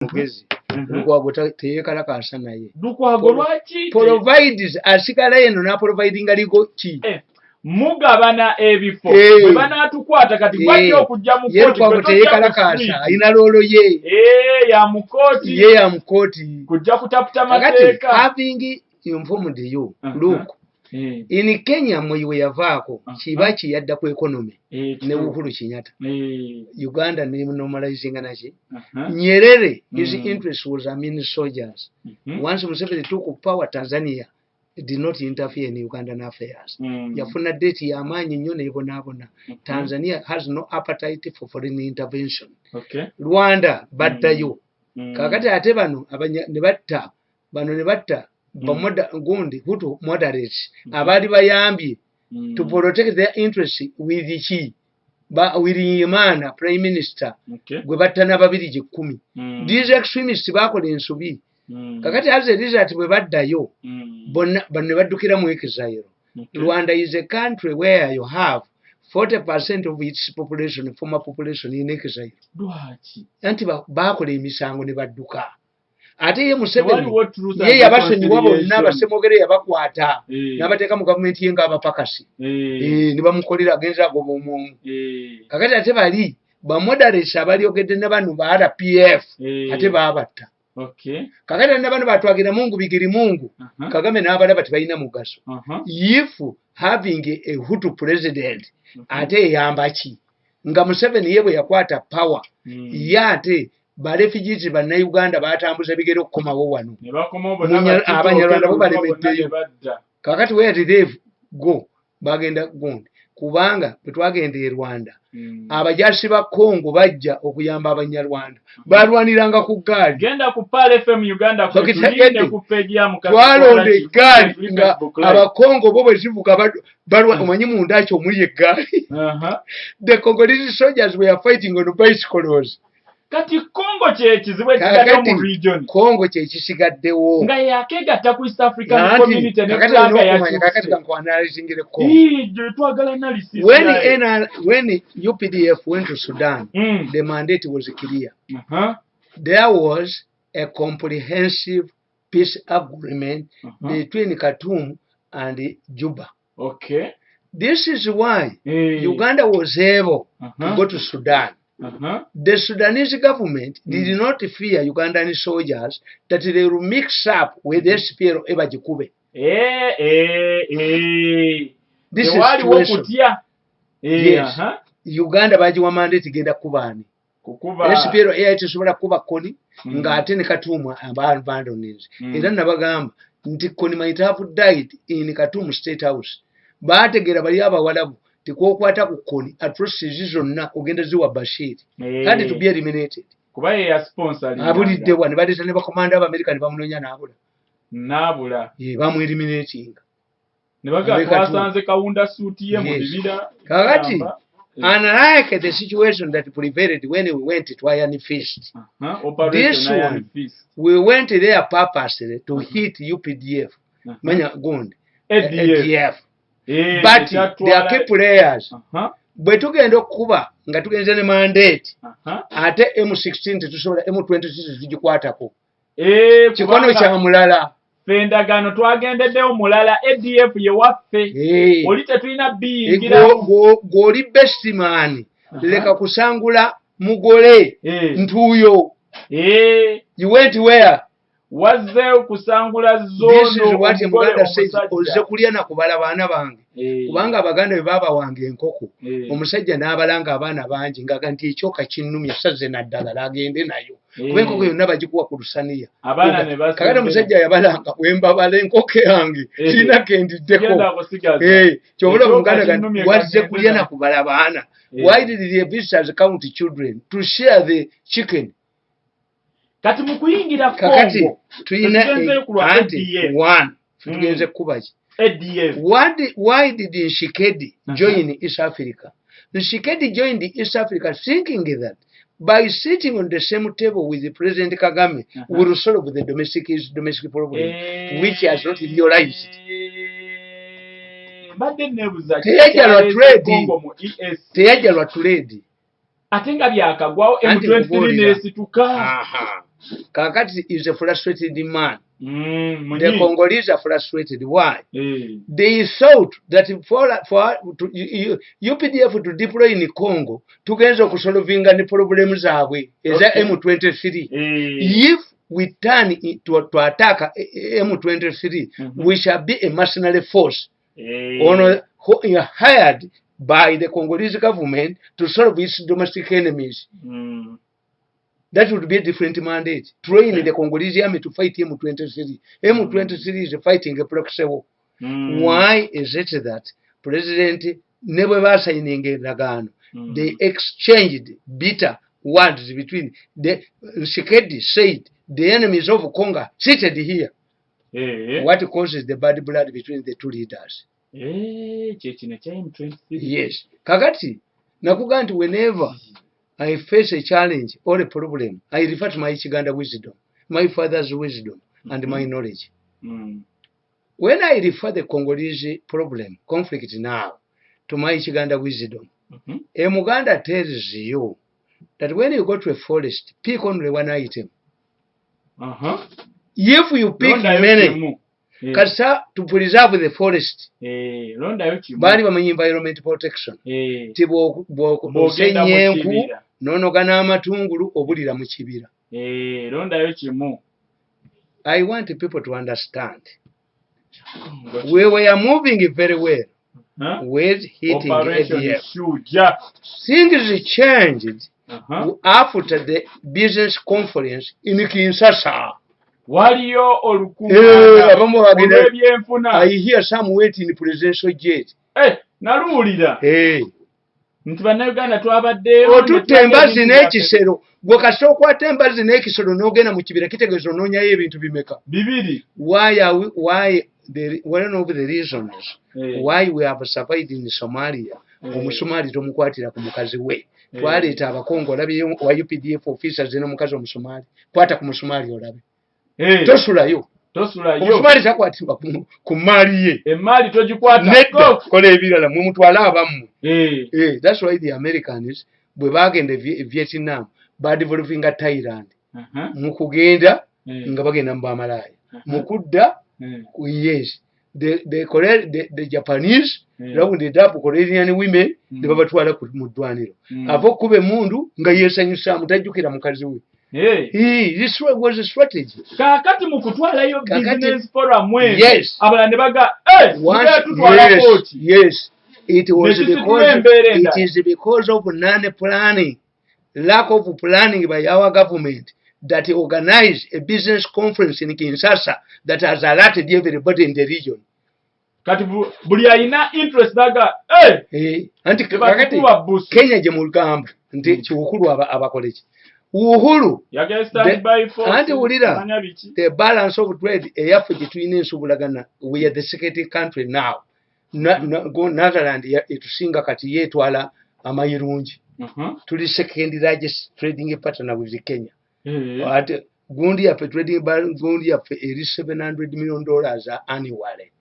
mugezi Lukwago teyekalakasa naye Lukwago lwaki provides asigala eno na providing aliko ki mugabana ebifo bwe banatukwata kati bwajja okujja mu koti Lukwago teyekalakasa ayina lolo ye ya mukoti kujja kutaputa mateeka having informed you look in Kenya mwe yavaako kiba kiyadda ku economy ne Uhuru Kenyatta Uganda ne normalizing nachi Nyerere his interest was among soldiers once Museveni took power Tanzania did not interfere in Ugandan affairs yafuna date ya amanyi nnyo nebonabona Tanzania has no appetite for foreign intervention Rwanda baddayo kakati ate bano ne batta bamoda gundi hutu moderates abali bayambye to protect their interests with the chi ba Wirimana prime minister gwe battana babiri 10 these extremists bakola ensubi kakati as a result bwe baddayo bonna banne baddukira mu Exile Rwanda is a country where you have 40% of its population former population in Exile Lwaki anti bakola emisango ne badduka ate ye Museveni ye yabasonyiwa bonna basemogere yabakwata n'abateeka mu gavumenti ye ng'abapakasi ne bamukolera agenza agoba omwomu kakati ate bali bamoderate abalyogedde ne bano ba RPF ate baabatta kakati ne bano batwagira mungu bigiri mungu Kagame n'abalaba tebalina mugaso if having a Hutu president ate eyamba ki nga Museveni ye bwe yakwata power ye ate ba refugees ba Uganda batambuza bigero okukomawo wano Abanyarwanda bo balemeddeyo kakati where did they go bagenda gundi kubanga twagenda e Rwanda abajasi ba Congo bajja okuyamba Abanyarwanda balwaniranga ku gaali genda ku Pale FM Uganda ko tulinde ku page ya mukaka twalonde gaali nga abakongo bo bwezivuga balwa omanyi munda kyo muri egaali the Congolese soldiers were fighting on bicycles kati Congo kizibu ekigado mu region Congo kisigaddewo nga yakegatta ku East African Community ne planga ya kakati kanko analyzing the Congo twagala analysis when UPDF went to Sudan the mandate was clear there was a comprehensive peace agreement between Khartoum and Juba this is why Uganda was able to go to Sudan The Sudanese government did not fear Ugandan soldiers that they will mix up with the SPLO Ebajikube. This is situation. Yes. Uganda bajiwa mandate genda kubani. SPLO eyachisobola kuba koni nga ate ne Khartoum abandoned. Era nabagamba nti koni might have died in Khartoum State House. Baategera bali abawalabu tikokwata kukoni atrocities zonna ogenda ziwa Bashir kandi to be eliminated kuba ya sponsor abulidde bwana baleta ne bakomanda aba America ne bamunonya nabula bamu eliminating ne baga twasanze kaunda suit ye mu bibira kakati unlike the situation that prevailed when we went to Iron Fist this one we went there purposely to hit UPDF manya gond ADF but they are key players bwe tugenda okuba nga tugenze ne mandate ate M16 tetusobola M26 tugikwatako kikono kya mulala fendagano twagendeddewo mulala ADF ye waffe oli tetulina biyingira goli bestman leka kusangula mugole ntuyo you went where wazze kusangula zono this is what Uganda says oze kulya na kubala baana bange kubanga abaganda be baba wange enkoko omusajja n'abalanga abaana bangi ngaga nti ekyoka kinnumya saze naddala lagende nayo kuba enkoko yonna bagikuwa ku lusaniya kakati omusajja yabalanga wembabala enkoko yange kirina kendiddeko kyobola omuganda wazze kulya na kubala baana why did the visitors count children to share the chicken kati mukuyingira Congo tuyina one tugenze kubaki ADF why did Nshikedi join East Africa? Nshikedi joined East Africa thinking that by sitting on the same table with the President Kagame will solve the domestic problem which has not realized teyajalwa trade atenga byakagwawo M23 nesituka Kakati is a frustrated man. The Congolese are frustrated. Why? They thought that for UPDF to deploy in Congo to solve the problems is M23. If we turn to attack M23, we shall be a mercenary force hired by the Congolese government to solve its domestic enemies. That would be a different mandate. Train the Congolese army to fight M23. M23 is fighting a proxy war. Why is it that President never was signing a Lagano? They exchanged bitter words between the Ssegirinya said the enemies of Congo seated here. What causes the bad blood between the two leaders? Yes. Kakati, Nakuganti, whenever I face a challenge or a problem, I refer to my Uganda wisdom, my father's wisdom, and my knowledge. When I refer the Congolese problem, conflict now, to my Uganda wisdom, Muganda tells you that when you go to a forest, pick only one item. If you pick many, kasa to preserve the forest, bali bamanyi environment protection, tibosenyenku nonogana amatungulu obulira mu kibira. I want people to understand. We were moving very well with hitting Ebya. Things changed after the business conference in Kinshasa. I hear some waiting in presidential jet. Otutembazi n'ekisero bw'okasooka kwatembazi n'ekisero n'ogenda mu kibira kitegeeza onoonyayo ebintu bimeka bibiri. Why one of the reasons why we have survived in Somalia, Omusomali tomukwatira ku mukazi we. Twaleeta abakongo olabye wa UPDF officers n'omukazi Omusomali, kwata ku Musomali olabe. Tosulayo. Omusomali takwatibwa ku maali ye. Emaali togikwata. Kola ebirala mwe mutwala abamu. That's why the Americans bwe bagenda Vietnam badeveloping a Thailand. Mu kugenda nga bagenda mu bamalaaya. Mu kudda yes. The Japanese rounded up Korean women ne babatwala mu ddwaniro. Avo kube mundu nga yeesanyusa mutajjukira mukazi we. This was a strategy. Kakati mukutwalayo business forum mwe. Yes. Abala ne baga yes. It is because of non-planning, lack of planning by our government that organized a business conference in Kinshasa that has alerted everybody in the region. Kati buli ayina interest daga anti kakati Kenya gye mulugamba nti kiwukulu abakoleki Uhuru anti wulira the balance of trade eyaffe gyetulina ensubulagana we are the second country now. Netherland etusinga kati yeetwala amayirungi. Tuli second largest trading partner with Kenya. Ate gundi yaffe trading gundi yaffe eri $700 million annually.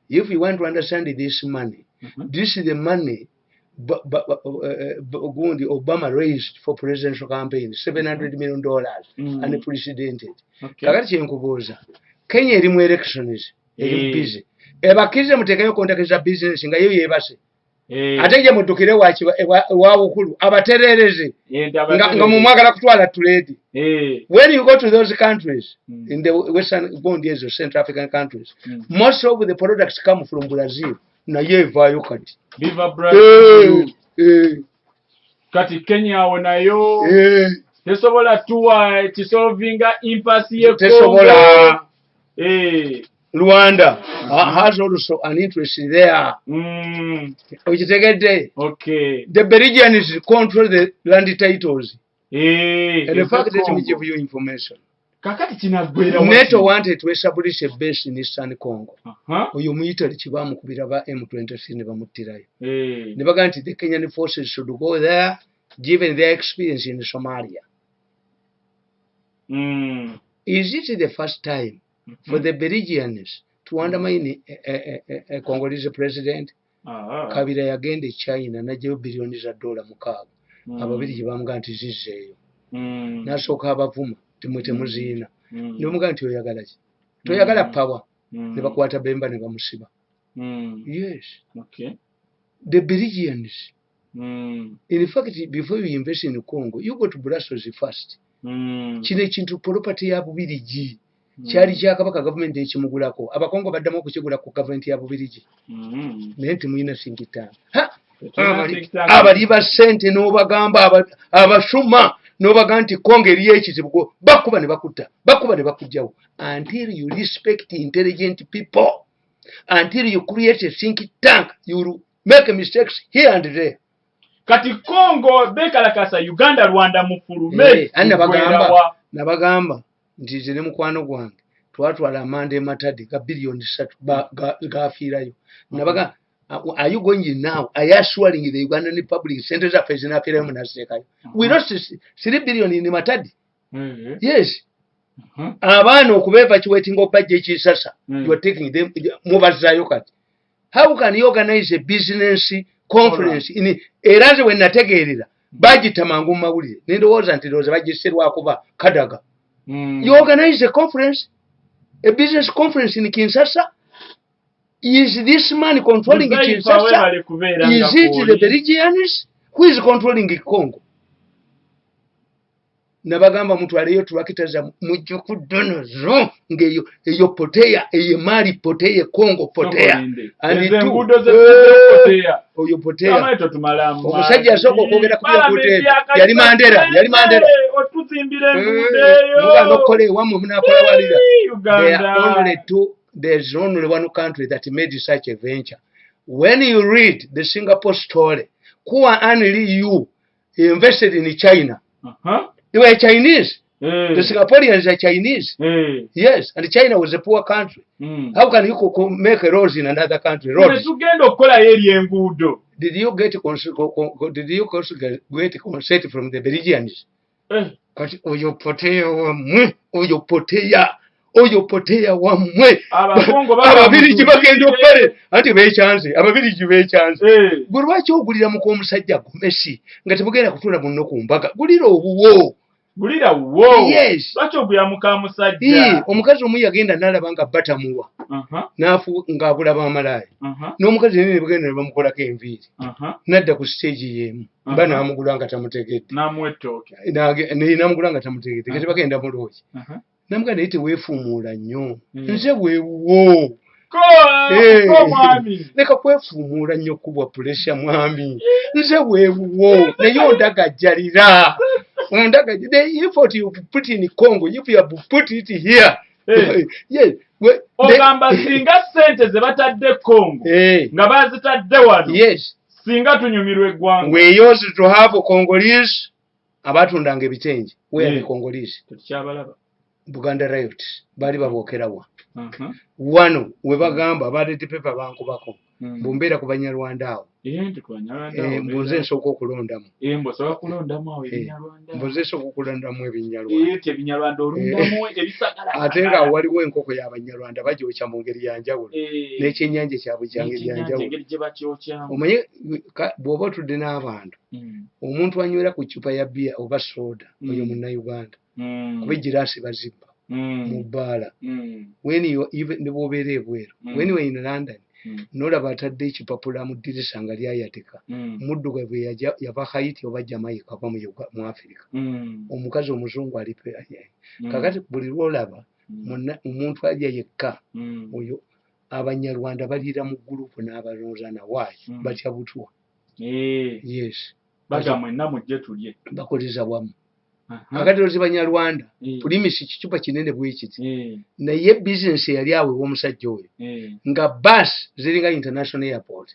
If you want to understand this money, this is the money gundi Obama raised for presidential campaign, $700 million unprecedented. Kakati kyenkubuuza Kenya eri mu elections eri busy. Ebakirize muteekayo kontaki za business nga yo yeebase. Ate gye muddukire wa bukulu abatereereze nga mumwagala kutwala trade. When you go to those countries, in the Western Bondies or Central African countries, most of the products come from Brazil. Naye evaayo kati. Viva Brazil. Kati Kenya awo nayo tesobola tuwa kisolvinga impasse ye Congo. Rwanda has also an interest there. Okay. The Belgians control the land titles. And the fact that we give you information. NATO wanted to establish a base in Eastern Congo. Uyu muitali chibamu kubira ba M23 ne bamutirayo. Ne baganti the Kenyan forces should go there given their experience in Somalia. Is it the first time for the Belgians to undermine a Congolese president? Kabila yagende China najyo billions of dollars mukaaga. Ababirigi bamugamba nti zizzeeyo. Nasooka abavuma temuzina ndomuga nti oyagala ki toyagala power ne bakwata Bemba ne bamusiba yes the Belgians in fact before you invest in Congo you go to Brussels first kino ekintu property ya Bubirigi kyali kya kabaka government ekimugulako abakongo baddamu okukigula ku government ya Bubirigi naye temuyina singita abali ba sente n'obagamba abashuma n'obaga nti Congo eriyo ekizibu bakuba ne bakujjawo until you respect intelligent people until you create a think tank you will make mistakes here and there kati Congo bekalakasa Uganda Rwanda mufulume nabagamba nti zene mukwano gwange twatwala amanda ematadi ga billion 3 gafiirayo nabaga are you going now are you assuring the Ugandan public centers of president appearing munasekayo we lost 3 billion in matadi yes abana okubeva kiwetinga opajje kisasa you are taking them mubazayo kati how can you organize a business conference in eraze when nategerera bagita mangu mawulire nindowooza nti doze bagiserwako ba kadaga you organize a conference a business conference in Kinshasa. Is this man controlling Kinshasa? Is it the Belgians? Who is controlling Congo? Nabagamba mutwaleyo tuwakitaza mujukudonozo ngeyo eyo poteya eye mali poteya Congo poteya ande ngudo ze poteya oyo poteya amaito tumalamba omusajja asoko kwogera ku poteya yali mandera otuzimbire ngudeyo muga nokole wamwe munakola walira Uganda there's only one country that made such a venture. When you read the Singapore story, Kuwa Anli Yu invested in China. They were Chinese. The Singaporeans are Chinese. Yes, and China was a poor country. How can you make a roads in another country? Roads. Did you get consent from the Belgians? Oyo poteya wamwe ababirigi bagenda okole anti ababirigi bechanze bulwaki ogulira mu komusajja gomesi nga tebugenda kutula munno ku mbaga gulira obuwo yes lwaki ogulira muka musajja omukazi omu yagenda n'alaba nga batamuwa n'afu ng'abulaba amalaaya n'omukazi nene bagenda ne bamukolako enviiri n'adda ku stage y'emu mba n'amugula nga tamutegedde n'amugula nga tamutegedde kati bagenda mu looki namuganda yite weefuumuula nnyo nze weewuwo leka kwefuumuula nnyo kubwa puresya mwami nze weewuwo naye ondagajjalira the effort you put in Congo if you have put it here yes ogamba singa sente ze batadde Congo nga bazitadde wano yes singa tunyumirwe eggwanga we used to have Congolese abatundanga ebitengi where the Congolese tukyabalaba Buganda riot bali babookerawa wano we bagamba baleti pepa bankubako mbumbera ku Banyarwanda awo mbuze nsooka okulondamu mbuze nsooka okulondamu Ebinyarwanda ate nga waliwo enkoko y'Abanyarwanda bagyokya mu ngeri yanjawulo n'ekyennyanja kyabwe kyangeri yanjawulo omanye bw'oba otudde n'abantu omuntu anywera ku cupa ya bia oba soda oyo munnayuganda kuba egiraasi bazibba mu bbaala ne bw'obeera ebweru when you are in London n'olaba atadde ekipapula mu ddirisa nga lyayateka muddugavu yava Haiti oba Jamaica ava mu Afirika omukazi omuzungu alipe kakati buli lwolaba omuntu alya yekka oyo Abanyarwanda baliira mu gurupu n'abalonza nawaayi batya butwa yes bagamwe namujje tulye bakoleza wamu kakati ozi Banyarwanda pulimisi kicupa kinene bwekiti naye bizinesi yali awo w'omusajja oyo nga bus ziringa international airport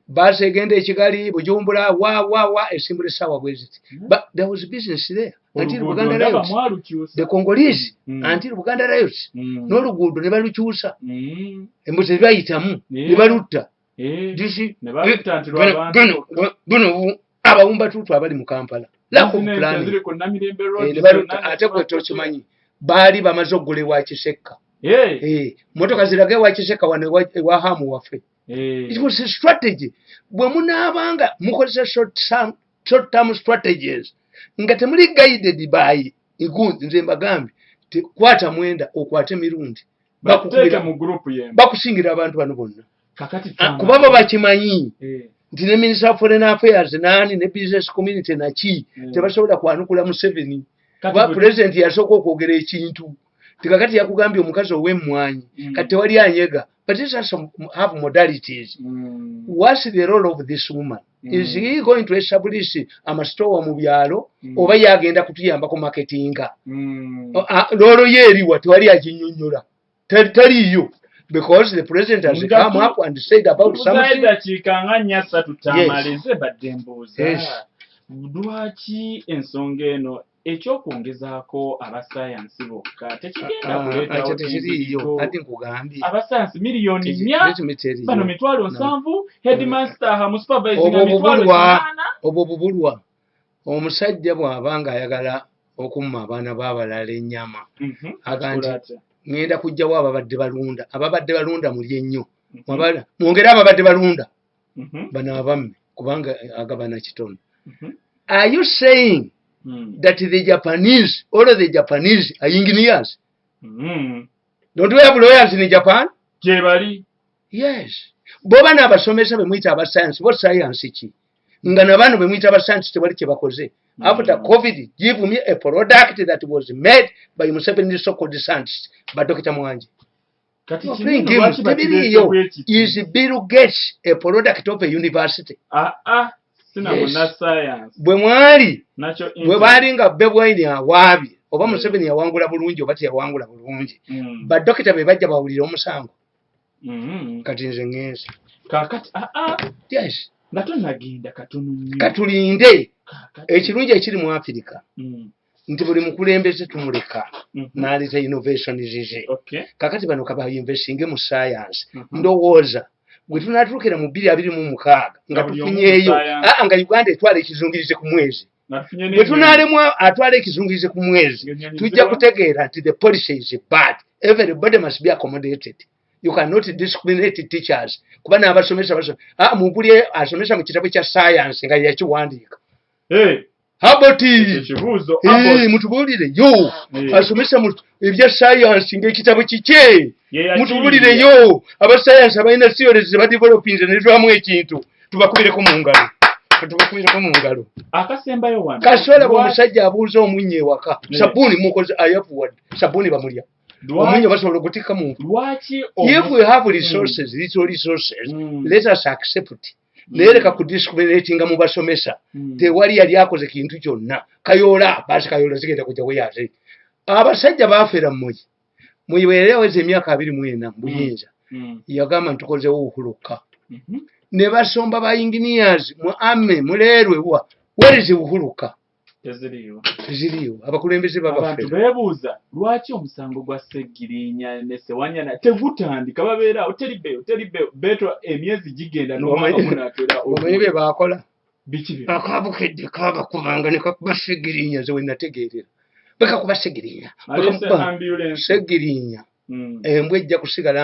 bus egenda ekigali Bujumbura wa esimbula essaawa bweziti but there was business there until Buganda riots the Congolese until Buganda riots n'oluguudo ne balukyusa embuzi bayitamu ne balutta guno abawumba tutu abali mu Kampala ate gwe tokimanyi baali bamaze oggula ewa Kisekka motoka zirage ewa Kisekka wano ewa Hamu waffe it was a strategy bwe munaabanga mukozesa short term strategies nga temuli guided by igunzi nze mbagambe kwata mwenda okwate Mirundi bakusingira abantu bano bonna kubaba bakimanyi nti ne Minister of Foreign Affairs nani ne business community naki tebasobola kwanukula Museveni kuba president yasooka okwogera ekintu tikakati yakugambye omukazi ow'emmwanyi kati tewali anyega but this has some have modalities what's the role of this woman is he going to establish amastore mu byalo oba yagenda kutuyambako marketinga lolo yeriwa tewali aginyonyola taliyo because the president has come up and said about something Lwaki ensonga eno ekyokwongezaako abasayansi bokka tekigenda kuleetawo kati nkugambye abasayansi miliyoni 4 bano 7,000 headmaster mu supervising 8,000 obwo bubulwa omusajja bw'aba ng'ayagala okumma abaana b'abalala ennyama aganti ngenda kujjawo ababadde balunda muli ennyo mwongere ababadde balunda bano abamme kubanga agabana kitono. Are you saying that the Japanese, all of the Japanese are engineers? Don't we have lawyers in Japan? Yes. Boba n'abasomesa bemuyita aba science, what science ki? Nga nabano bemuyita aba science tewali kye bakoze. After COVID, give me a product that was made by Museveni so-called scientists, by Dr. Mwangi. Is Bill Gates a product of a university? Bwe mwali bwe baali nga bebwaini awaabi oba Museveni yawangula bulungi oba teyawangula bulungi badokita be bajja bawulira omusango kati nze ngenze kakati yes nga tonnagenda katono nnyo katulinde ekirungi ekiri mu Afirika nti buli mukulembeze tumuleka n'aleeta innovation zize kakati bano kaba investinge mu science ndowooza bwe tunatuukira mu 2026 nga tufunyeeyo nga Uganda etwala ekizungirize ku mwezi bwe tunaalemu atwala ekizungirize ku mwezi tujja kutegeera nti the policy is bad. Everybody must be accommodated. You cannot discriminate teachers kuba n'abasomesa mumpuli asomesa mu kitabo kya science nga yakiwandiika haboti mutubulire yo asomesa ebya science ng'ekitabo kike mutubulire yo aba science abalina theories ba developing ne twamu ekintu tubakubireko mu ngalo akasembayo wano kasola bw'omusajja abuuza omunye ewaka sabuni mukoze ayafuwad sabuni bamulya omunye basobola okutikka mu lwaki if we have resources little resources let us accept nereka kudiscriminatinga mu basomesa tewali yali akoze kintu kyonna kayola basi kayola zigenda kujja weyaze abasajja baafera mmoyi weereweze emyaka 24 mbuyinza yagamba ntukozewo uhuluka ne basomba ba engineers mu ame mulerwe wa werize uhuluka teziriyo abakulembeze abantu beebuuza lwaki omusango gwa Ssegirinya ne Ssewanyana tegutandika babeera oteri beto emyezi gigenda n'omwaka munatera omanyi be baakola biki akabukedde kabakubanga ne kakuba Ssegirinya ze wenategeerera bakakuba Ssegirinya Ssegirinya embwa ejja kusigala